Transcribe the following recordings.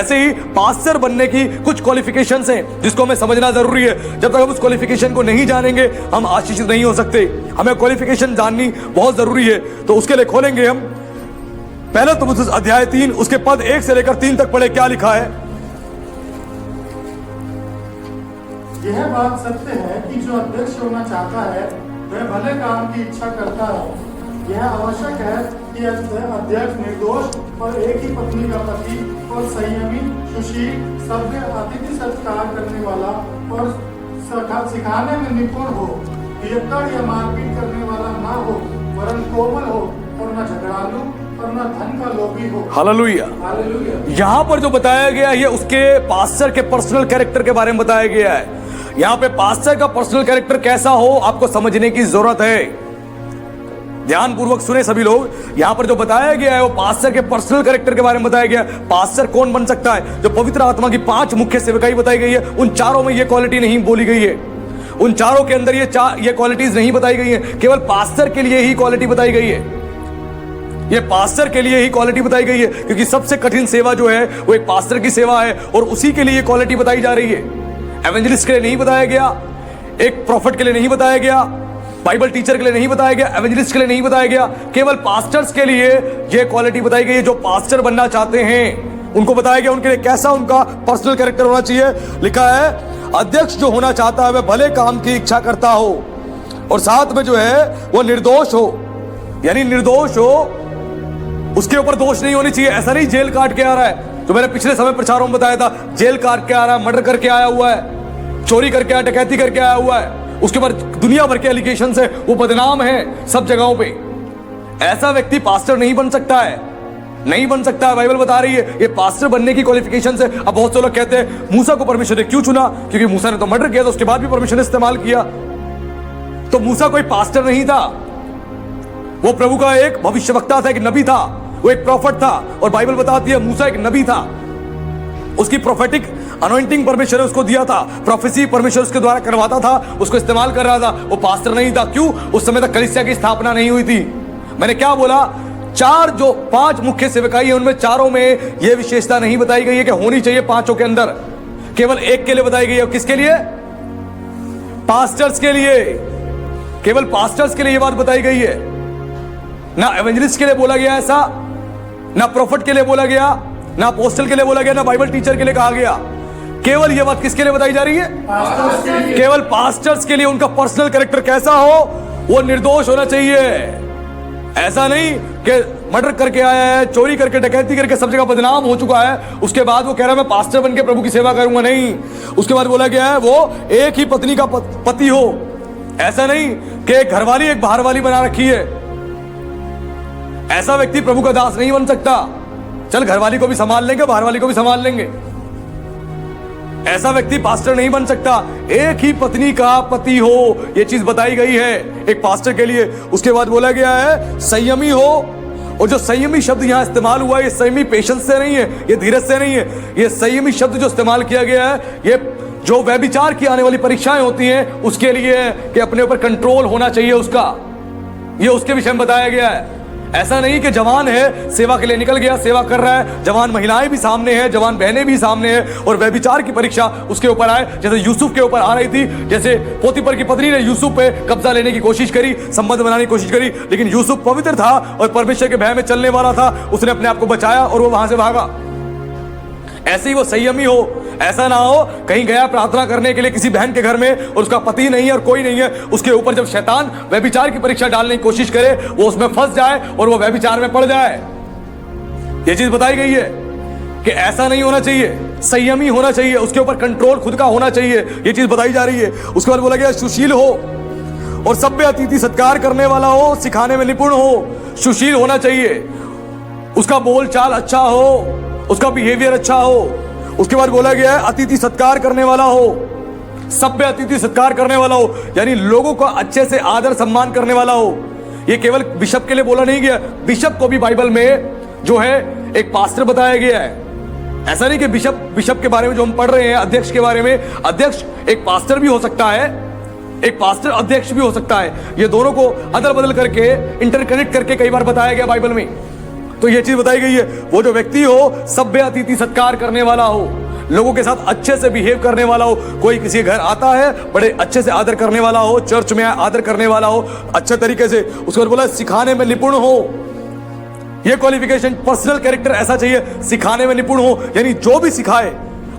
वैसे ही पास्टर बनने की कुछ क्वालिफिकेशंस हैं जिसको हमें समझना जरूरी है। जब तक हम उस क्वालिफिकेशन को नहीं जानेंगे हम आशीषित नहीं हो सकते। हमें क्वालिफिकेशन जाननी बहुत जरूरी है। तो उसके लिए खोलेंगे हम पहले तीमुथियुस अध्याय 3 उसके पद 1 से लेकर 3 तक पढ़े। क्या लिखा है? यह बात सत्य है कि जो अध्यक्ष होना चाहता है वह भले काम की इच्छा करता है। यह आवश्यक है कि अध्यक्ष निर्दोष और एक ही पत्नी का पति और संयमी, सुशील, सभ्य, अतिथि सत्कार करने वाला और सिखाने में निपुण हो, पियक्कड़ या मारपीट करने वाला ना हो, वरन कोमल हो और न झगड़ालू और न धन का लोभी हो। हालेलुया। यहाँ पर जो बताया गया है उसके पास्टर के पर्सनल कैरेक्टर के बारे में बताया गया है। यहाँ पे पास्टर का पर्सनल कैरेक्टर कैसा हो आपको समझने की जरूरत है। ध्यान पूर्वक सुने सभी लोग। यहाँ पर जो बताया गया है वो पास्टर के पर्सनल कैरेक्टर के बारे में बताया गया। पास्टर कौन बन सकता है? जो पवित्र आत्मा की 5 मुख्य सेवकाई बताई गई है उन चारों में ये क्वालिटी नहीं बोली गई है। उन चारों के अंदर ये क्वालिटीज नहीं बताई गई है। केवल पास्टर के लिए ही क्वालिटी बताई गई है। ये पास्टर के लिए ही क्वालिटी बताई गई है क्योंकि सबसे कठिन सेवा जो है वो एक पास्टर की सेवा है और उसी के लिए ये क्वालिटी बताई जा रही है। एवेंजलिस्ट के लिए नहीं बताया गया, एक प्रॉफिट के लिए नहीं बताया गया, बाइबल टीचर के लिए नहीं बताया गया, एवेंजलिस्ट के लिए नहीं बताया गया। केवल पास्टर्स के लिए ये क्वालिटी बताई गई है। जो पास्टर बनना चाहते हैं उनको बताया गया उनके लिए कैसा उनका पर्सनल कैरेक्टर होना चाहिए। लिखा है अध्यक्ष जो होना चाहता है वह भले काम की इच्छा करता हो और साथ में जो है वो निर्दोष हो, यानी निर्दोष हो, उसके ऊपर दोष नहीं होनी चाहिए। ऐसा नहीं जेल काट के आ रहा है जो मैंने पिछले समय प्रचारों में बताया था। जेल काट के आ रहा है, मर्डर करके आया हुआ है, चोरी करके आया, डकैती करके आया हुआ है, उसके बाद दुनिया भर के एलिगेशन है, वो बदनाम है सब जगहों पे। ऐसा व्यक्ति पास्टर नहीं बन सकता है, नहीं बन सकता है। बाइबल बता रही है ये पास्टर बनने की क्वालिफिकेशन है। अब बहुत से लोग कहते हैं मूसा को परमेश्वर ने क्यों चुना? क्योंकि मूसा ने तो मर्डर किया था, उसके बाद भी परमेश्वर ने इस्तेमाल किया। तो मूसा कोई पास्टर नहीं था, वो प्रभु का एक भविष्यवक्ता था, एक नबी था, वो एक प्रॉफिट था। और बाइबल बताती है मूसा एक नबी था, उसकी प्रोफेटिक अनॉइंटिंग परमेश्वर ने उसको दिया था, प्रोफेसी परमेश्वर उसके द्वारा करवाता था, उसको इस्तेमाल कर रहा था। वो पास्टर नहीं था। क्यों? उस समय तक कलीसिया की स्थापना नहीं हुई थी। मैंने क्या बोला? 5 मुख्य सेवकाई है उनमें चारों में यह विशेषता नहीं बताई गई है कि होनी चाहिए 5 के अंदर। केवल एक के लिए बताई गई है। किसके लिए? पास्टर्स के लिए। केवल पास्टर्स के लिए यह बात बताई गई है। ना एवेंजलिस्ट के लिए बोला गया ऐसा, ना प्रॉफिट के लिए बोला गया, ना अपोस्टल के लिए बोला गया, ना बाइबल टीचर के लिए कहा गया। केवल यह बात किसके लिए बताई जा रही है? केवल पास्टर्स के लिए। उनका पर्सनल कैरेक्टर कैसा हो? वो निर्दोष होना चाहिए। ऐसा नहीं कि मर्डर करके आया है, चोरी करके, डकैती करके सब जगह बदनाम हो चुका है, उसके बाद वो कह रहा है मैं पास्टर बन के प्रभु की सेवा करूंगा। नहीं, उसके बाद बोला गया है वो एक ही पत्नी का पति हो। ऐसा नहीं कि घरवाली एक बाहर वाली बना रखी है। ऐसा व्यक्ति प्रभु का दास नहीं बन सकता। चल घरवाली को भी संभाल लेंगे, बाहर वाली को भी संभाल लेंगे। ऐसा व्यक्ति पास्टर नहीं बन सकता। एक ही पत्नी का पति हो, यह चीज बताई गई है एक पास्टर के लिए। उसके बाद बोला गया है संयमी हो, और जो संयमी शब्द यहां इस्तेमाल हुआ है, ये संयमी पेशेंस से नहीं है, ये धीरज से नहीं है। ये संयमी शब्द जो इस्तेमाल किया गया है, ये जो व्यभिचार की आने वाली परीक्षाएं होती हैं उसके लिए कि अपने ऊपर कंट्रोल होना चाहिए उसका, ये उसके विषय में बताया गया है। ऐसा नहीं कि जवान है, सेवा के लिए निकल गया, सेवा कर रहा है, जवान महिलाएं भी सामने हैं, जवान बहनें भी सामने हैं, और व्यभिचार की परीक्षा उसके ऊपर आए, जैसे यूसुफ के ऊपर आ रही थी। जैसे पोतीफर की पत्नी ने यूसुफ पे कब्जा लेने की कोशिश करी, संबंध बनाने की कोशिश करी, लेकिन यूसुफ पवित्र था और परमेश्वर के भय में चलने वाला था। उसने अपने आप को बचाया और वो वहां से भागा। ऐसे ही वो संयमी हो। ऐसा ना हो कहीं गया प्रार्थना करने के लिए किसी बहन के घर में और उसका पति नहीं है और कोई नहीं है, उसके ऊपर जब शैतान व्यभिचार की परीक्षा डालने की कोशिश करे वो उसमें फंस जाए और वो व्यभिचार में पड़ जाए। ये चीज बताई गई है कि ऐसा नहीं होना चाहिए, संयमी होना चाहिए, उसके ऊपर कंट्रोल खुद का होना चाहिए। ये चीज बताई जा रही है। उसके बाद बोला गया सुशील हो और सभ्य, अतिथि सत्कार करने वाला हो, सिखाने में निपुण हो। सुशील होना चाहिए, उसका बोल चाल अच्छा हो, उसका बिहेवियर अच्छा हो। उसके बाद बोला गया है अतिथि सत्कार करने वाला हो, सभ्य अतिथि सत्कार करने वाला हो, यानी लोगों का अच्छे से आदर सम्मान करने वाला हो। ये केवल बिशप के लिए बोला नहीं गया, बिशप को भी बाइबल में जो है एक पास्टर बताया गया है। ऐसा नहीं कि बिशप के बारे में जो हम पढ़ रहे हैं, अध्यक्ष के बारे में, अध्यक्ष एक पास्टर भी हो सकता है, एक पास्टर अध्यक्ष भी हो सकता है। ये दोनों को अदल बदल करके, इंटरकनेक्ट करके कई बार बताया गया बाइबल में। तो ये चीज बताई गई है, वो जो व्यक्ति हो सभ्य अतिथि सत्कार करने वाला हो, लोगों के साथ अच्छे से बिहेव करने वाला हो। कोई किसी के घर आता है बड़े अच्छे से आदर करने वाला हो, चर्च में आदर करने वाला हो अच्छे तरीके से। उसको बोला सिखाने में निपुण हो, ये क्वालिफिकेशन पर्सनल कैरेक्टर ऐसा चाहिए, सिखाने में निपुण हो, यानी जो भी सिखाए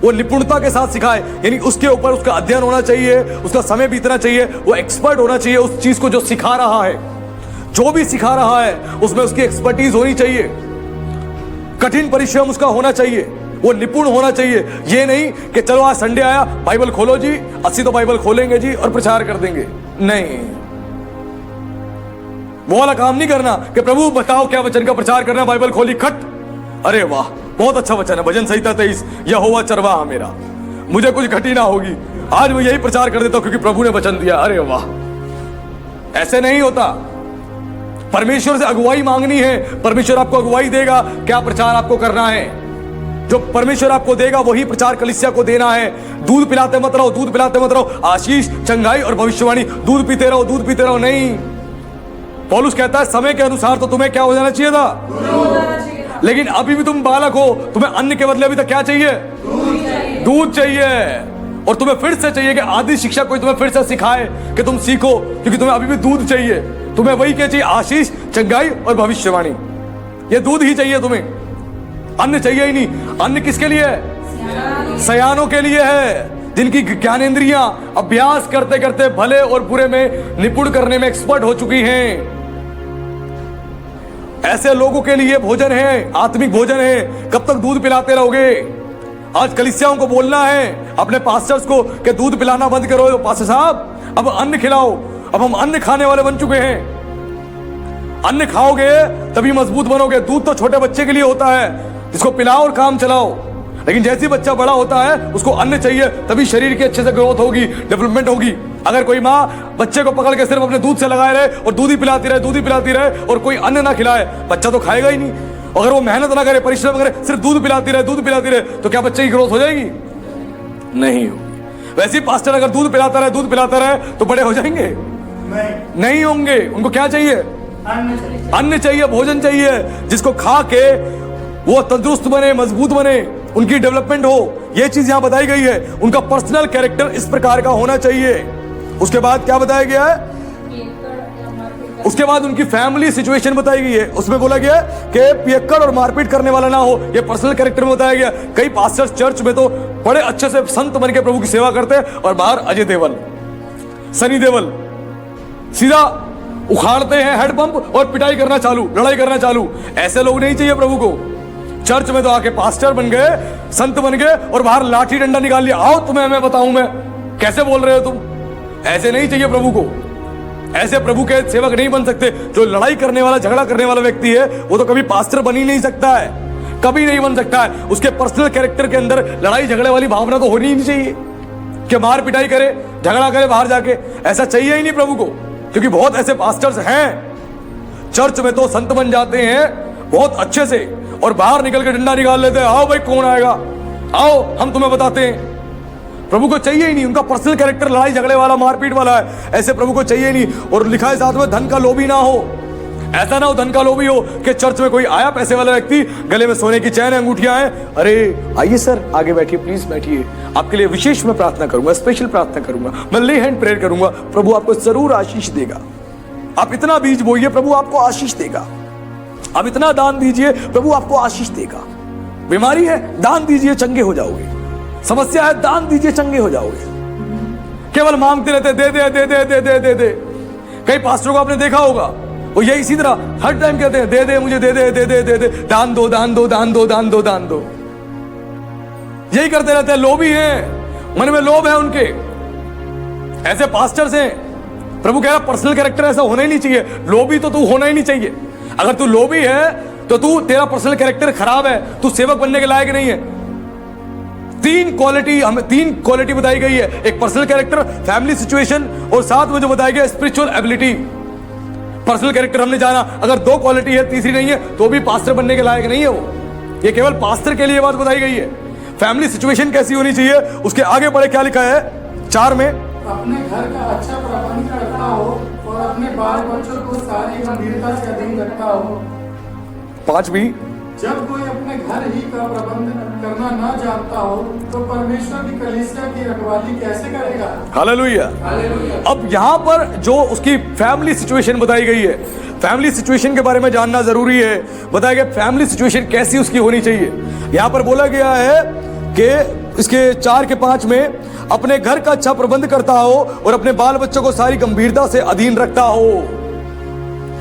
वो निपुणता के साथ सिखाए, यानी उसके ऊपर उसका अध्ययन होना चाहिए, उसका समय बीतना चाहिए, वो एक्सपर्ट होना चाहिए उस चीज को जो सिखा रहा है। जो भी सिखा रहा है उसमें उसकी एक्सपर्टीज होनी चाहिए, कठिन परिश्रम उसका होना चाहिए, वो निपुण होना चाहिए। ये नहीं कि चलो आज संडे आया बाइबल खोलो जी, 80 तो बाइबल खोलेंगे जी और प्रचार कर देंगे, नहीं, वो वाला काम नहीं करना कि प्रभु बताओ क्या वचन का प्रचार करना, बाइबल खोली खट, अरे वाह बहुत अच्छा वचन है, भजन संहिता 23, यहोवा चरवाहा मेरा, मुझे कुछ घटी ना होगी, आज मैं यही प्रचार कर देता हूं क्योंकि प्रभु ने वचन दिया। अरे वाह, ऐसे नहीं होता। परमेश्वर से अगुवाई मांगनी है, परमेश्वर आपको अगुवाई देगा क्या प्रचार आपको करना है, जो परमेश्वर आपको देगा वही प्रचार कलीसिया को देना है। दूध पिलाते मत रहो, दूध पिलाते मत रहो, आशीष चंगाई और भविष्यवाणी, दूध पीते रहो, दूध पीते रहो, नहीं। पौलुस कहता है समय के अनुसार तो तुम्हें क्या हो जाना चाहिए था, लेकिन अभी भी तुम बालक हो, तुम्हें अन्न के बदले अभी तक क्या चाहिए, दूध चाहिए। और तुम्हें फिर से चाहिए कि आदि शिक्षा कोई तुम्हें फिर से सिखाए कि तुम सीखो, क्योंकि तुम्हें अभी भी दूध चाहिए। तुम्हें वही क्या चाहिए, आशीष चंगाई और भविष्यवाणी, ये दूध ही चाहिए तुम्हें, अन्न चाहिए ही नहीं। अन्न किसके लिए है, सयानों के लिए है, जिनकी ज्ञानेंद्रियां अभ्यास करते करते भले और बुरे में निपुण करने में एक्सपर्ट हो चुकी हैं। ऐसे लोगों के लिए भोजन है, आत्मिक भोजन है। कब तक दूध पिलाते रहोगे? आज कलीसियाओं को बोलना है अपने पास्टर्स को कि दूध पिलाना बंद करो पास्टर साहब, अब अन्न खिलाओ। अब हम अन्न खाने वाले बन चुके हैं, अन्न खाओगे तभी मजबूत बनोगे। दूध तो छोटे बच्चे के लिए होता है, जिसको पिलाओ और काम चलाओ, लेकिन जैसे बच्चा बड़ा होता है उसको अन्न चाहिए, तभी शरीर की अच्छे से ग्रोथ होगी, डेवलपमेंट होगी। अगर कोई माँ बच्चे को पकड़ के सिर्फ अपने दूध से लगाए रहे और दूध ही पिलाती रहे, दूध ही पिलाती रहे और कोई अन्न ना खिलाए, बच्चा तो खाएगा ही नहीं। अगर वो मेहनत ना करे, परिश्रम करे, सिर्फ दूध पिलाती रहे, दूध पिलाती रहे, तो क्या बच्चे की ग्रोथ हो जाएगी? नहीं होगी। वैसे ही पास्टर अगर दूध पिलाता रहे, दूध पिलाता रहे, तो बड़े हो जाएंगे? नहीं होंगे। उनको क्या चाहिए? अन्न चाहिए, भोजन चाहिए, जिसको खा के वो तंदुरुस्त बने, मजबूत बने, उनकी डेवलपमेंट हो। ये चीज यहां बताई गई है। उनका पर्सनल कैरेक्टर इस प्रकार का होना चाहिए। उसके बाद क्या बताया गया है? उसके बाद उनकी फैमिली सिचुएशन बताई गई है। उसमें बोला गया कि पियक्कड़ और मारपीट करने वाला ना हो, ये पर्सनल कैरेक्टर में बताया गया। कई पास्टर्स चर्च में तो बड़े अच्छे से संत बन के प्रभु की सेवा करते हैं, और बाहर अजय देवल, सनी देवल सीधा उखाड़ते हैं हेड पंप और पिटाई करना चालू, लड़ाई करना चालू। ऐसे लोग नहीं चाहिए प्रभु को। चर्च में तो आके पास्टर बन गए, संत बन गए, और बाहर लाठी डंडा निकाल लिया, आओ तुम्हें मैं बताऊं मैं कैसे बोल रहे हो तुम। ऐसे नहीं चाहिए प्रभु को। ऐसे प्रभु के सेवक नहीं बन सकते। जो लड़ाई करने वाला, झगड़ा करने वाला व्यक्ति है, वो तो कभी पास्टर बन ही नहीं सकता है, कभी नहीं बन सकता है। उसके पर्सनल कैरेक्टर के अंदर लड़ाई झगड़े वाली भावना तो होनी ही नहीं चाहिए कि मार पिटाई करे, झगड़ा करे बाहर जाके। ऐसा चाहिए ही नहीं प्रभु को, क्योंकि बहुत ऐसे पास्टर्स हैं चर्च में तो संत बन जाते हैं बहुत अच्छे से, और बाहर निकल के डंडा निकाल लेते हैं, आओ भाई कौन आएगा, आओ हम तुम्हें बताते हैं। प्रभु को चाहिए ही नहीं। उनका पर्सनल कैरेक्टर लड़ाई झगड़े वाला, मारपीट वाला है। ऐसे प्रभु को चाहिए नहीं। और लिखा है साथ में धन का लोभी ना हो। ऐसा ना हो धन का लोभी हो कि चर्च में कोई आया पैसे वाला व्यक्ति, गले में सोने की चैन, अंगूठियां हैं, अरे आइए सर आगे बैठिए, प्लीज बैठिए, आपके लिए विशेष मैं प्रार्थना करूंगा, स्पेशल प्रार्थना करूंगा, मैं ले हैंड प्रेयर करूंगा, प्रभु आपको जरूर आशीष देगा। आप इतना बीज बोइए, प्रभु आपको आशीष देगा। आप इतना दान दीजिए, प्रभु आपको आशीष देगा। बीमारी है, दान दीजिए, चंगे हो जाओगे। समस्या है, दान दीजिए, चंगे हो जाओगे। केवल मांगते रहते, दे दे दे दे दे दे दे दे। कई पास्टरों को आपने देखा होगा, वो यही इसी तरह हर टाइम कहते हैं, दे दे मुझे, दे दे दे दे दे दे, दान दो दान दो दान दो दान दो दान दो। यही करते रहते हैं, लोभी हैं, मन में लोभ है उनके। ऐसे पास्टर्स हैं। प्रभु कह रहा पर्सनल कैरेक्टर ऐसा होना ही नहीं चाहिए। लोभी तो तू होना ही नहीं चाहिए। अगर तू लोभी है तो तू, तेरा पर्सनल कैरेक्टर खराब है, तू सेवक बनने के लायक नहीं है। तीन क्वालिटी बताई गई है, एक पर्सनल कैरेक्टर, फैमिली सिचुएशन, और साथ में जो बताया गया स्पिरिचुअल एबिलिटी। पर्सनल कैरेक्टर हमने जाना, अगर दो क्वालिटी है, तीसरी नहीं है, तो भी पास्टर बनने के लायक नहीं है वो। ये केवल पास्टर के लिए बात बताई गई है। फैमिली सिचुएशन कैसी होनी चाहिए, उसके आगे बढ़े क्या लिखा है 4 में, अपने घर का अच्छा प्रबंध करता हो और अपने बाल बच्चों को सारी गंभीरता से अधीन रखता हो। 5वीं, जब कोई अपने घर ही का प्रबंध करना ना जानता हो तो परमेश्वर की कलीसिया की रखवाली कैसे करेगा। हालेलुया। अब यहां पर जो उसकी फैमिली सिचुएशन बताई गई है, फैमिली सिचुएशन के बारे में जानना जरूरी है। बताया गया फैमिली सिचुएशन कैसी उसकी होनी चाहिए। यहां पर बोला गया है कि इसके 4 के 5 में अपने घर का अच्छा प्रबंध करता हो और अपने बाल बच्चों को सारी गंभीरता से अधीन रखता हो,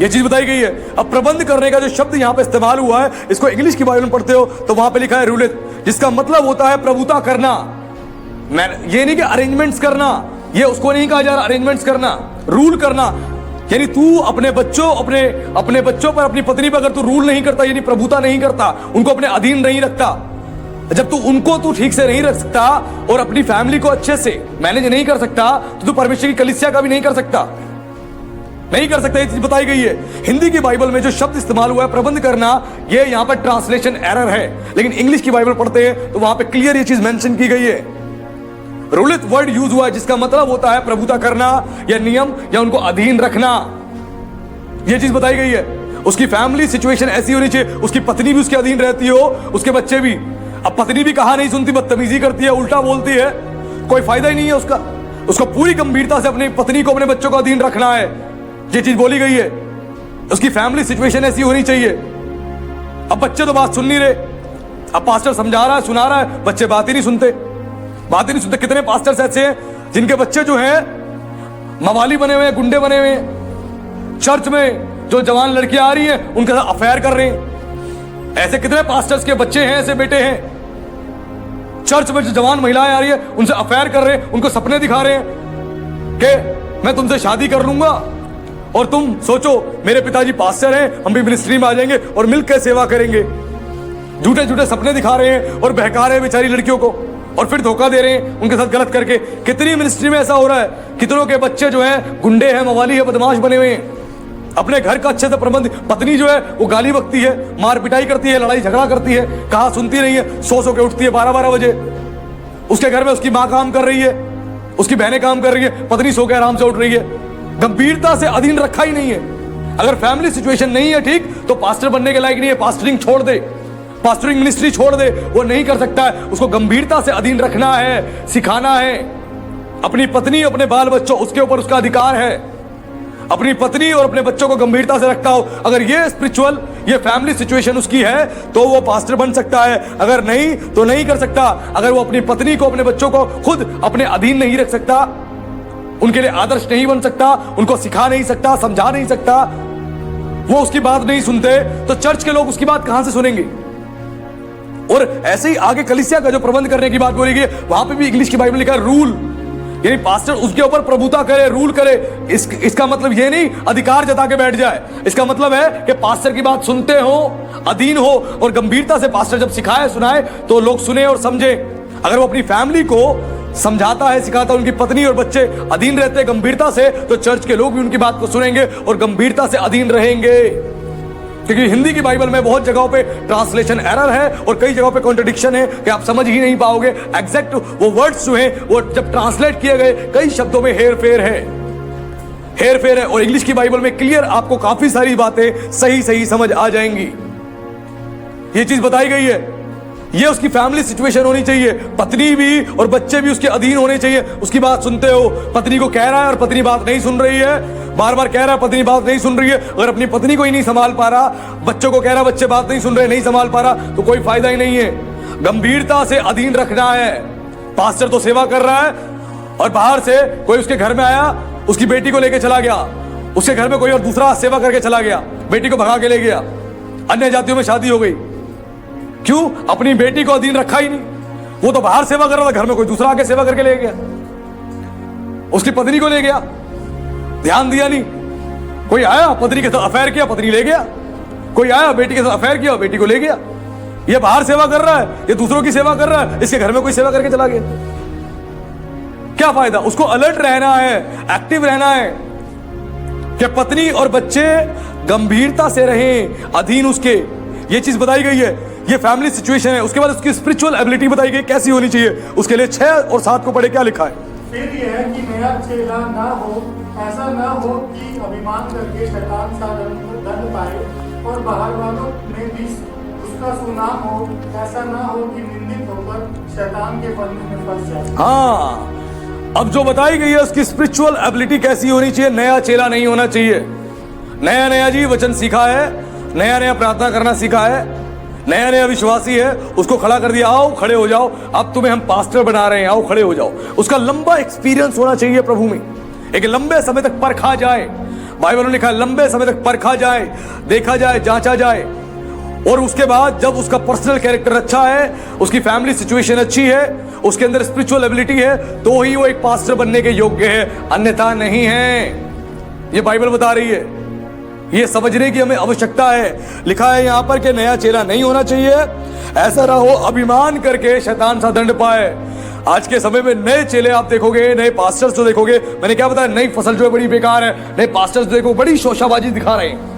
यह चीज बताई गई है। अब प्रबंध करने का जो शब्द यहां पे इस्तेमाल हुआ है, इसको इंग्लिश की बाइबल में पढ़ते हो तो वहां पे लिखा है रूलेट, जिसका मतलब होता है प्रभुता करना। ये नहीं कि अरेंजमेंट्स करना, ये उसको नहीं कहा जा रहा अरेंजमेंट्स करना, रूल करना। यानी तू अपने बच्चों पर, अपनी पत्नी पर अगर तू रूल नहीं करता, यानी प्रभुता नहीं करता, उनको अपने अधीन नहीं रखता, जब तू ठीक से नहीं रख सकता और अपनी फैमिली को अच्छे से मैनेज नहीं कर सकता, तो तू परमेश्वर की कलीसिया का भी नहीं कर सकता। ये चीज बताई गई है। हिंदी की बाइबल में जो शब्द इस्तेमाल हुआ है प्रबंध करना, ये यहां पर ट्रांसलेशन एरर है, लेकिन इंग्लिश की बाइबल पढ़ते हैं तो वहां पे क्लियर ये चीज मेंशन की गई है। रूलित वर्ड यूज हुआ है, जिसका मतलब होता है प्रभुता करना या नियम या उनको अधीन रखना। ये चीज बताई गई है। उसकी फैमिली सिचुएशन ऐसी होनी चाहिए, उसकी पत्नी भी उसके अधीन रहती हो, उसके बच्चे भी। अब पत्नी भी कहा नहीं सुनती, बदतमीजी करती है, उल्टा बोलती है, कोई फायदा ही नहीं है उसका। उसको पूरी गंभीरता से अपनी पत्नी को, अपने बच्चों को अधीन रखना है, ये चीज बोली गई है। उसकी फैमिली सिचुएशन ऐसी होनी चाहिए। अब बच्चे तो बात सुन नहीं रहे, अब पास्टर समझा रहा है, सुना रहा है, बच्चे बात ही नहीं सुनते। कितने पास्टर्स ऐसे हैं जिनके बच्चे जो हैं मवाली बने हुए हैं, गुंडे बने हुए हैं। चर्च में जो जवान लड़कियां आ रही हैं उनके साथ अफेयर कर रहे हैं। ऐसे कितने पास्टर्स के बच्चे हैं, ऐसे बेटे हैं, चर्च में जो जवान महिलाएं आ रही है उनसे अफेयर कर रहे हैं, उनको सपने दिखा रहे हैं कि मैं तुमसे शादी कर लूंगा और तुम सोचो मेरे पिताजी पास्टर हैं, हम भी मिनिस्ट्री में आ जाएंगे और मिलकर सेवा करेंगे। झूठे झूठे सपने दिखा रहे हैं और बहका रहे हैं बेचारी लड़कियों को, और फिर धोखा दे रहे हैं उनके साथ गलत करके। कितनी मिनिस्ट्री में ऐसा हो रहा है, कितनों के बच्चे जो हैं गुंडे हैं, मवाली है, बदमाश बने हुए हैं। अपने घर का अच्छे से प्रबंध, पत्नी जो है वो गाली बकती है, मार पिटाई करती है, लड़ाई झगड़ा करती है, कहा सुनती नहीं है, सो के उठती है 12-12 बजे। उसके घर में उसकी माँ काम कर रही है, उसकी बहनें काम कर रही है, पत्नी सो के आराम से उठ रही है। गंभीरता से अधीन रखा ही नहीं है। अगर फैमिली सिचुएशन नहीं है ठीक, तो पास्टर बनने के लायक नहीं है, पास्टरिंग छोड़ दे, पास्टरिंग मिनिस्ट्री छोड़ दे, वो नहीं कर सकता है। उसको गंभीरता से अधीन रखना है, सिखाना है। अपनी पत्नी, अपने बाल बच्चों, उसके ऊपर उसका अधिकार है। अपनी पत्नी और अपने बच्चों को गंभीरता से रखता हो। अगर ये स्पिरिचुअल, ये फैमिली सिचुएशन उसकी है तो वो पास्टर बन सकता है, अगर नहीं तो नहीं कर सकता। अगर वो अपनी पत्नी को, अपने बच्चों को खुद अपने अधीन नहीं रख सकता, उनके लिए आदर्श नहीं बन सकता, उनको सिखा नहीं सकता, समझा नहीं सकता, वो उसकी बात नहीं सुनते, तो चर्च के लोग उसकी बात कहां से सुनेंगे। और ऐसे ही आगे कलीसिया का जो प्रबंध करने की बात बोली गई, वहां पे भी इंग्लिश की बाइबल लिखा है रूल, यानी पास्टर उसके ऊपर प्रभुता करे, रूल करे। इसका मतलब ये नहीं अधिकार जता के बैठ जाए, इसका मतलब है कि पास्टर की बात सुनते हो, अधीन हो, और गंभीरता से पास्टर जब सिखाए सुनाए तो लोग सुने और समझे। अगर वो अपनी फैमिली को समझाता है, सिखाता है, उनकी पत्नी और बच्चे अधीन रहते हैं गंभीरता से, तो चर्च के लोग भी उनकी बात को सुनेंगे और गंभीरता से अधीन रहेंगे। क्योंकि हिंदी की बाइबल में बहुत जगहों पे ट्रांसलेशन एरर है और कई जगहों पे कॉन्ट्रडिक्शन है कि आप समझ ही नहीं पाओगे। एग्जैक्ट वो वर्ड्स जो हैं वो जब ट्रांसलेट किए गए, कई शब्दों में हेर फेर है। और इंग्लिश की बाइबल में क्लियर आपको काफी सारी बातें सही समझ आ जाएंगी। ये चीज बताई गई है। ये उसकी फैमिली सिचुएशन होनी चाहिए। पत्नी भी और बच्चे भी उसके अधीन होने चाहिए, उसकी बात सुनते हो। पत्नी को कह रहा है और पत्नी बात नहीं सुन रही है, बार बार कह रहा है, पत्नी बात नहीं सुन रही है। अगर अपनी पत्नी को ही नहीं संभाल पा रहा, बच्चों को कह रहा, बच्चे बात नहीं सुन रहे, नहीं संभाल पा रहा, तो कोई फायदा ही नहीं है। गंभीरता से अधीन रखना है। पास्टर तो सेवा कर रहा है और बाहर से कोई उसके घर में आया, उसकी बेटी को लेके चला गया, उसके घर में कोई और दूसरा सेवा करके चला गया, बेटी को भगा के ले गया, अन्य जातियों में शादी हो गई। क्यों? अपनी बेटी को अधीन रखा ही नहीं। वो तो बाहर सेवा कर रहा था, घर में कोई दूसरा आके सेवा करके ले गया, उसकी पत्नी को ले गया, ध्यान दिया नहीं। कोई आया, पत्नी के साथ अफेयर किया, पत्नी ले गया। कोई आया, बेटी के साथ अफेयर किया, बेटी को ले गया। ये बाहर सेवा कर रहा है, ये दूसरों की सेवा कर रहा है, इसके घर में कोई सेवा करके चला गया। क्या फायदा? उसको अलर्ट रहना है, एक्टिव रहना है कि पत्नी और बच्चे गंभीरता से रहें, अधीन उसके। ये चीज बताई गई है। ये फैमिली सिचुएशन है। उसके बाद उसकी स्पिरिचुअल एबिलिटी बताई गई कैसी होनी चाहिए। उसके लिए 6 और 7 को पढ़े, क्या लिखा है? फिर यह है कि नया चेला ना हो, ऐसा ना हो कि अभिमान करके शैतान सा दंड पाए, और बाहर वालों में भी उसका सुनाम हो, ऐसा ना हो कि निंदित होकर शैतान के फंदे में फंस जाए। हाँ, अब जो बताई गई है उसकी स्पिरिचुअल एबिलिटी कैसी होनी चाहिए। नया चेला नहीं होना चाहिए, नया नया जी वचन सीखा है, नया नया प्रार्थना करना सीखा है, नया नया विश्वासी है, उसको खड़ा कर दिया, आओ खड़े हो जाओ, अब तुम्हें हम पास्टर बना रहे हैं, आओ खड़े हो जाओ। उसका लंबा एक्सपीरियंस होना चाहिए प्रभु में, एक लंबे समय तक परखा जाए। बाइबल में लिखा है लंबे समय तक परखा जाए, देखा जाए, जांचा जाए, और उसके बाद जब उसका पर्सनल कैरेक्टर अच्छा है, उसकी फैमिली सिचुएशन अच्छी है, उसके अंदर स्पिरिचुअल एबिलिटी है, तो ही वो एक पास्टर बनने के योग्य है, अन्यथा नहीं है। ये बाइबल बता रही है, ये समझने की हमें आवश्यकता है। लिखा है यहां पर कि नया चेला नहीं होना चाहिए, ऐसा ना हो अभिमान करके शैतान सा दंड पाए। आज के समय में नए चेले आप देखोगे, नए पास्टर्स जो देखोगे, मैंने क्या बताया, नई फसल जो है बड़ी बेकार है। नए पास्टर्स देखो बड़ी शोशाबाजी दिखा रहे हैं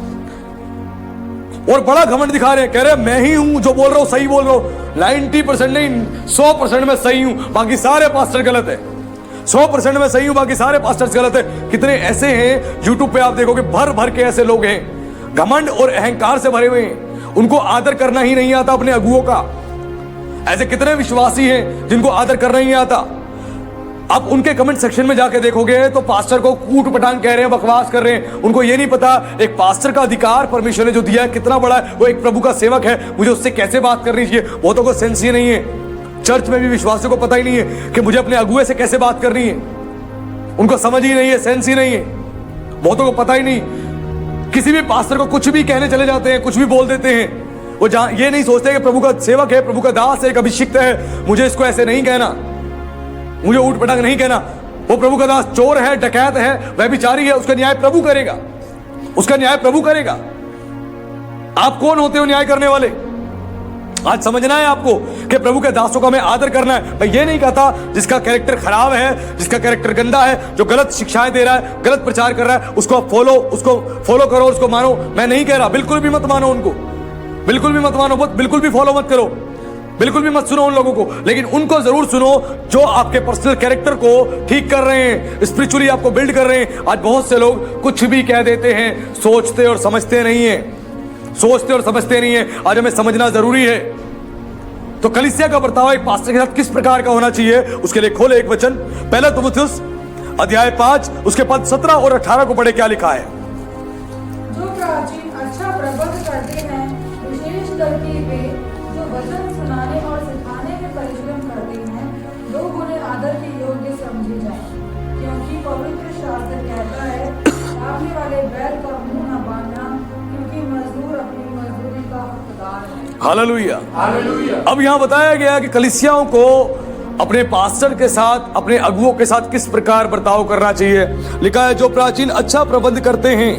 और बड़ा घमंड दिखा रहे हैं, कह रहे हैं मैं ही हूं जो बोल रहा हूं, सही बोल रहा हूं। 90% नहीं 100% में सही हूं, बाकी सारे पास्टर गलत है। 100% में सही हूं, बाकी सारे पास्टर्स गलत है। कितने ऐसे हैं यूट्यूब पे आप देखोगे, भर भर के ऐसे लोग हैं, घमंड और अहंकार से भरे हुए हैं, उनको आदर करना ही नहीं आता अपने अगुओं का। ऐसे कितने विश्वासी हैं जिनको आदर करना ही नहीं आता। अब उनके कमेंट सेक्शन में जाके देखोगे तो पास्टर को कूट पटांग कह रहे हैं, बकवास कर रहे हैं। उनको ये नहीं पता एक पास्टर का अधिकार परमेश्वर ने जो दिया है कितना बड़ा है। वो एक प्रभु का सेवक है, मुझे उससे कैसे बात करनी चाहिए, बहुतों को सेंस ही नहीं है। चर्च में भी विश्वासियों को पता ही नहीं है कि मुझे अपने अगुए से कैसे बात करनी है, उनको समझ ही नहीं है, सेंस ही नहीं है, बहुतों को पता ही नहीं। किसी भी पास्टर को कुछ भी कहने चले जाते हैं, कुछ भी बोल देते हैं। वो ये नहीं सोचते कि प्रभु का सेवक है, प्रभु का दास है, एक अभिषिक्त है, मुझे इसको ऐसे नहीं कहना, मुझे ऊट पटांग नहीं कहना। वो प्रभु का दास चोर है, डकैत है, व्यभिचारी है, उसका न्याय प्रभु करेगा, उसका न्याय प्रभु करेगा। आप कौन होते हो न्याय करने वाले? आज समझना है आपको कि प्रभु के दासों का हमें आदर करना है। मैं ये नहीं कहता जिसका कैरेक्टर खराब है, जिसका कैरेक्टर गंदा है, जो गलत शिक्षाएं दे रहा है, गलत प्रचार कर रहा है, उसको फॉलो करो, उसको मानो। मैं नहीं कह रहा, बिल्कुल भी मत मानो उनको, बिल्कुल भी मत मानो, बिल्कुल भी फॉलो मत करो, बिल्कुल भी मत सुनो उन लोगों को, लेकिन उनको जरूर सुनो जो आपके पर्सनल कैरेक्टर को ठीक कर रहे हैं, स्पिरिचुअली आपको बिल्ड कर रहे हैं। आज बहुत से लोग कुछ भी कह देते हैं, सोचते और समझते नहीं है, सोचते और समझते नहीं है। आज हमें समझना जरूरी है। तो कलीसिया का बर्ताव एक पास्टर के साथ किस प्रकार का होना चाहिए, उसके लिए खोले एक वचन, पहला तीमुथियुस अध्याय 5 उसके पद 17 और 18 को पढ़े, क्या लिखा है। जो प्राचीन अच्छा प्रबंध करते हैं, विशेष करके वे जो वचन सुनाने और सिखाने में परिश्रम करते हैं, 2 गुने आदर के योग्य समझे जाएं, क्योंकि पवित्र शास्त्र कहता है, काटने वाले बैल का मुंह न बांधना, क्योंकि मजदूर अपनी मजदूरी का हकदार है। Hallelujah, hallelujah. अब यहां बताया गया कि कलीसियाओं को अपने पास्टर के साथ, अपने अगुओं के साथ किस प्रकार बर्ताव करना चाहिए। लिखा है जो प्राचीन अच्छा प्रबंध करते हैं,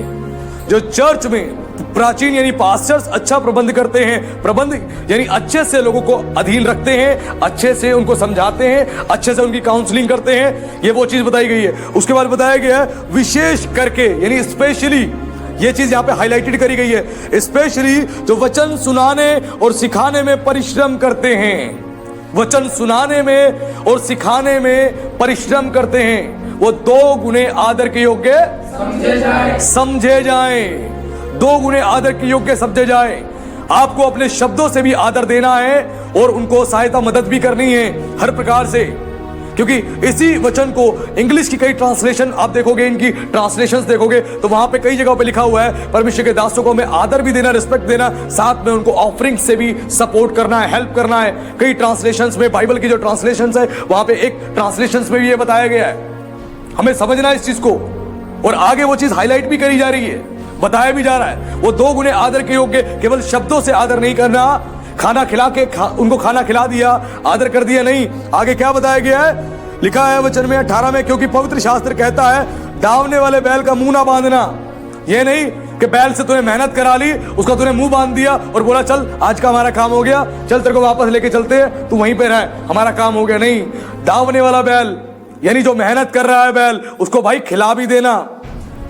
जो चर्च में प्राचीन यानी पास्टर्स अच्छा प्रबंध करते हैं, प्रबंध यानी अच्छे से लोगों को अधीन रखते हैं, अच्छे से उनको समझाते हैं, अच्छे से उनकी काउंसलिंग करते हैं, ये वो चीज बताई गई है। उसके बाद बताया गया है विशेष करके यानी स्पेशली, ये चीज यहां पे हाईलाइटेड करी गई है, स्पेशली जो वचन सुनाने और सिखाने में परिश्रम करते हैं, वचन सुनाने में और सिखाने में परिश्रम करते हैं, वो 2 गुने आदर के योग्य समझे जाएं, 2 गुने आदर के योग्य समझे जाएं। आपको अपने शब्दों से भी आदर देना है और उनको सहायता मदद भी करनी है हर प्रकार से, क्योंकि इसी वचन को इंग्लिश की कई ट्रांसलेशन आप देखोगे, इनकी ट्रांसलेशंस देखोगे तो वहां पे कई जगहों पे लिखा हुआ है परमेश्वर के दासों को हमें आदर भी देना, रिस्पेक्ट देना, साथ में उनको ऑफरिंग से भी सपोर्ट करना है, हेल्प करना है। कई ट्रांसलेशंस में, बाइबल की जो ट्रांसलेशंस है वहां पे एक ट्रांसलेशंस में भी ये बताया गया है। हमें समझना है इस चीज को, और आगे वो चीज हाईलाइट भी करी जा रही है, बताया भी जा रहा है। वो 2 गुने आदर के योग्य, केवल शब्दों से आदर नहीं करना, खाना खिला के उनको खाना खिला दिया, आदर कर दिया नहीं। आगे क्या बताया गया है, लिखा है वचन में 18 में, क्योंकि पवित्र शास्त्र कहता है दावने वाले बैल का मुंह ना बांधना। ये नहीं कि बैल से तूने मेहनत करा ली, उसका तूने मुंह बांध दिया और बोला चल आज का हमारा काम हो गया, चल तेरे को वापस लेके चलते हैं, तू वहीं पे रह, हमारा काम हो गया। नहीं, दावने वाला बैल यानी जो मेहनत कर रहा है बैल, उसको भाई खिला भी देना,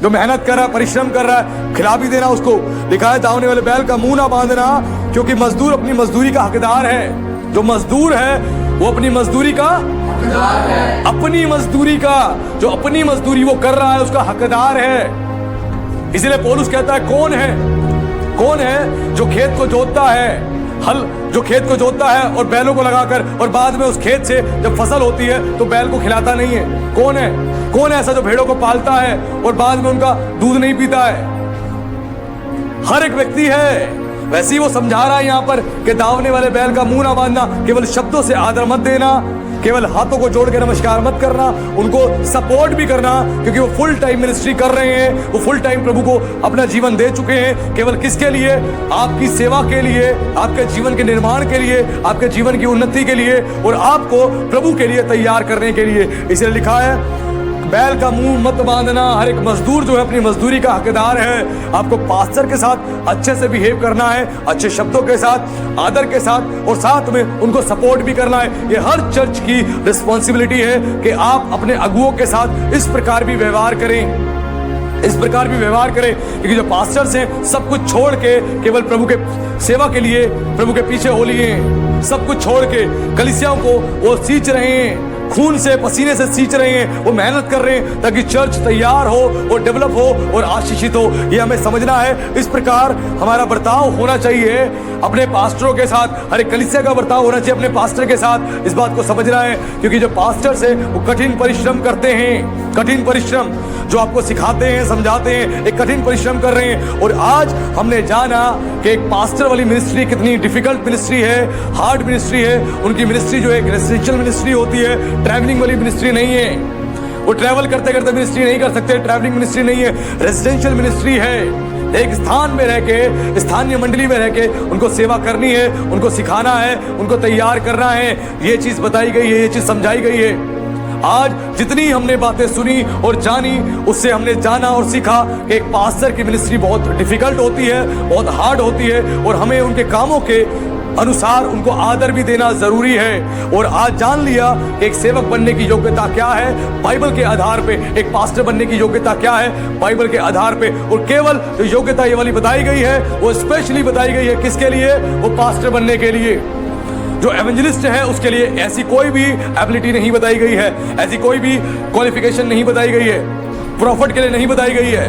जो मेहनत कर रहा है, परिश्रम कर रहा है, खिला भी देना उसको। लिखा है दावने वाले बैल का मुंह ना बांधना, क्योंकि मजदूर अपनी मजदूरी का हकदार है। जो मजदूर है वो अपनी मजदूरी का हकदार है, अपनी मजदूरी का, जो अपनी मजदूरी वो कर रहा है उसका हकदार है। इसलिए पौलुस कहता है कौन है कौन है जो खेत को जोतता है, हल जो खेत को जोतता है और बैलों को लगाकर, और बाद में उस खेत से जब फसल होती है तो बैल को खिलाता नहीं है? कौन है? कौन है ऐसा जो भेड़ों को पालता है और बाद में उनका दूध नहीं पीता है? हर एक व्यक्ति है। वैसे ही वो समझा रहा है यहाँ पर कि दावने वाले बैल का मुंह ना बांधना, केवल शब्दों से आदर मत देना, केवल हाथों को जोड़ के नमस्कार मत करना, उनको सपोर्ट भी करना, क्योंकि वो फुल टाइम मिनिस्ट्री कर रहे हैं, वो फुल टाइम प्रभु को अपना जीवन दे चुके हैं। केवल किसके लिए? आपकी सेवा के लिए, आपके जीवन के निर्माण के लिए, आपके जीवन की उन्नति के लिए और आपको प्रभु के लिए तैयार करने के लिए। इसलिए लिखा है बैल का मुंह मत बांधना। हर एक मजदूर जो है अपनी मजदूरी का हकदार है। आपको पास्टर के साथ अच्छे से बिहेव करना है, अच्छे शब्दों के साथ, आदर के साथ, और साथ में उनको सपोर्ट भी करना है। ये हर चर्च की रिस्पॉन्सिबिलिटी है कि आप अपने अगुओं के साथ इस प्रकार भी व्यवहार करें, इस प्रकार भी व्यवहार करें, क्योंकि जो पास्टर्स हैं सब कुछ छोड़ के केवल प्रभु के सेवा के लिए प्रभु के पीछे हो लिए हैं। सब कुछ छोड़ के कलीसियाओं को वो सींच रहे हैं, खून से पसीने से सींच रहे हैं, वो मेहनत कर रहे हैं ताकि चर्च तैयार हो और डेवलप हो और आशीषित हो। ये हमें समझना है। इस प्रकार हमारा बर्ताव होना चाहिए अपने पास्टरों के साथ। हर एक कलीसिया का बर्ताव होना चाहिए अपने पास्टर के साथ। इस बात को समझना है, क्योंकि जो पास्टर्स है वो कठिन परिश्रम करते हैं, कठिन परिश्रम जो आपको सिखाते हैं, समझाते हैं, एक कठिन परिश्रम कर रहे हैं। और आज हमने जाना कि एक पास्टर वाली मिनिस्ट्री कितनी डिफिकल्ट मिनिस्ट्री है, हार्ड मिनिस्ट्री है। उनकी मिनिस्ट्री जो एक रेसिडेंशियल मिनिस्ट्री होती है, ट्रैवलिंग वाली मिनिस्ट्री नहीं है। वो ट्रैवल करते करते मिनिस्ट्री नहीं कर सकते, ट्रैवलिंग मिनिस्ट्री नहीं है, रेसिडेंशियल मिनिस्ट्री है। एक स्थान में रह के, स्थानीय मंडली में रह के उनको सेवा करनी है, उनको सिखाना है, उनको तैयार करना है। ये चीज बताई गई है, ये चीज समझाई गई है। आज जितनी हमने बातें सुनी और जानी, उससे हमने जाना और सीखा कि एक पास्टर की मिनिस्ट्री बहुत डिफिकल्ट होती है, बहुत हार्ड होती है, और हमें उनके कामों के अनुसार उनको आदर भी देना जरूरी है। और आज जान लिया कि एक सेवक बनने की योग्यता क्या है बाइबल के आधार पे, एक पास्टर बनने की योग्यता क्या है बाइबल के आधार पे। और केवल जो योग्यता ये वाली बताई गई है वो स्पेशली बताई गई है किसके लिए? वो पास्टर बनने के लिए। जो एवेंजलिस्ट है उसके लिए ऐसी कोई भी एबिलिटी नहीं बताई गई है, ऐसी कोई भी क्वालिफिकेशन नहीं बताई गई है। प्रॉफिट के लिए नहीं बताई गई है,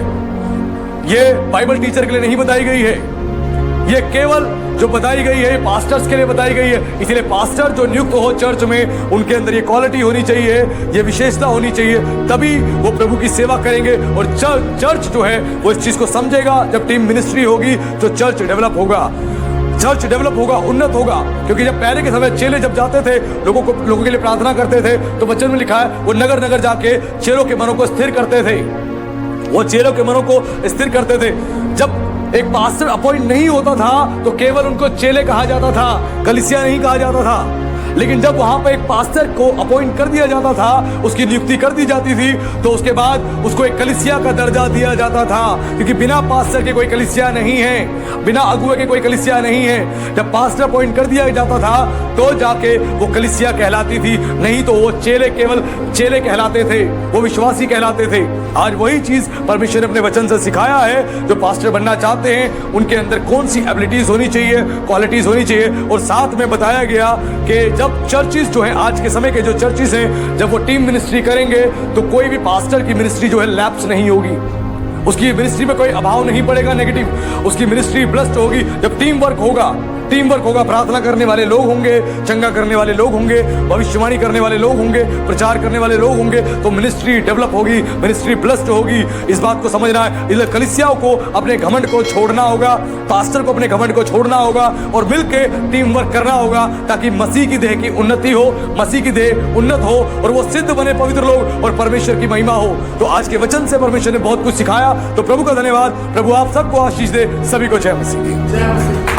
ये बाइबल टीचर के लिए नहीं बताई गई है, ये केवल जो बताई गई है पास्टर्स के लिए बताई गई है। इसलिए पास्टर जो नियुक्त हो चर्च में, उनके अंदर ये क्वालिटी होनी चाहिए, ये विशेषता होनी चाहिए, तभी वो प्रभु की सेवा करेंगे। और चर्च जो है वो इस चीज को समझेगा। जब टीम मिनिस्ट्री होगी तो चर्च डेवलप होगा, चर्च डेवलप होगा, उन्नत होगा। क्योंकि जब पहले के समय चेले जब जाते थे लोगों के लिए प्रार्थना करते थे, तो वचन में लिखा है वो नगर नगर जाके चेलों के मनों को स्थिर करते थे, वो चेलों के मनों को स्थिर करते थे। जब एक पास्टर अपॉइंट नहीं होता था तो केवल उनको चेले कहा जाता था, कलीसिया नहीं कहा जाता था। लेकिन जब वहां पर एक पास्टर को अपॉइंट कर दिया जाता था, उसकी नियुक्ति कर दी जाती थी, तो उसके बाद उसको एक कलीसिया का दर्जा दिया जाता था। क्योंकि बिना पास्टर के कोई कलीसिया नहीं है, बिना अगुए के कोई कलीसिया नहीं है। जब पास्टर अपॉइंट कर दिया जाता था तो जाके वो कलीसिया कहलाती थी, नहीं तो वो चेले केवल चेले कहलाते थे, वो विश्वासी कहलाते थे। आज वही चीज परमेश्वर ने अपने वचन से सिखाया है। जो पास्टर बनना चाहते हैं उनके अंदर कौन सी एबिलिटीज होनी चाहिए, क्वालिटीज होनी चाहिए। और साथ में बताया गया कि जब चर्चिस जो है, आज के समय के जो चर्चिस हैं, जब वो टीम मिनिस्ट्री करेंगे तो कोई भी पास्टर की मिनिस्ट्री जो है लैप्स नहीं होगी, उसकी मिनिस्ट्री में कोई अभाव नहीं पड़ेगा नेगेटिव, उसकी मिनिस्ट्री ब्लेस्ड होगी। जब टीम वर्क होगा, टीम वर्क होगा, प्रार्थना करने वाले लोग होंगे, चंगा करने वाले लोग होंगे, भविष्यवाणी करने वाले लोग होंगे, प्रचार करने वाले लोग होंगे, तो मिनिस्ट्री डेवलप होगी, मिनिस्ट्री ब्लेस्ड होगी। इस बात को समझना है। इसलिए कलीसियाओं को अपने घमंड को छोड़ना होगा, पास्टर को अपने घमंड को छोड़ना होगा और मिलके टीम वर्क करना होगा, ताकि मसीह की देह की उन्नति हो, मसीह की देह उन्नत हो और वो सिद्ध बने पवित्र लोग और परमेश्वर की महिमा हो। तो आज के वचन से परमेश्वर ने बहुत कुछ सिखाया। तो प्रभु का धन्यवाद। प्रभु आप सबको आशीष दे। सभी को जय मसीह। जय मसीह।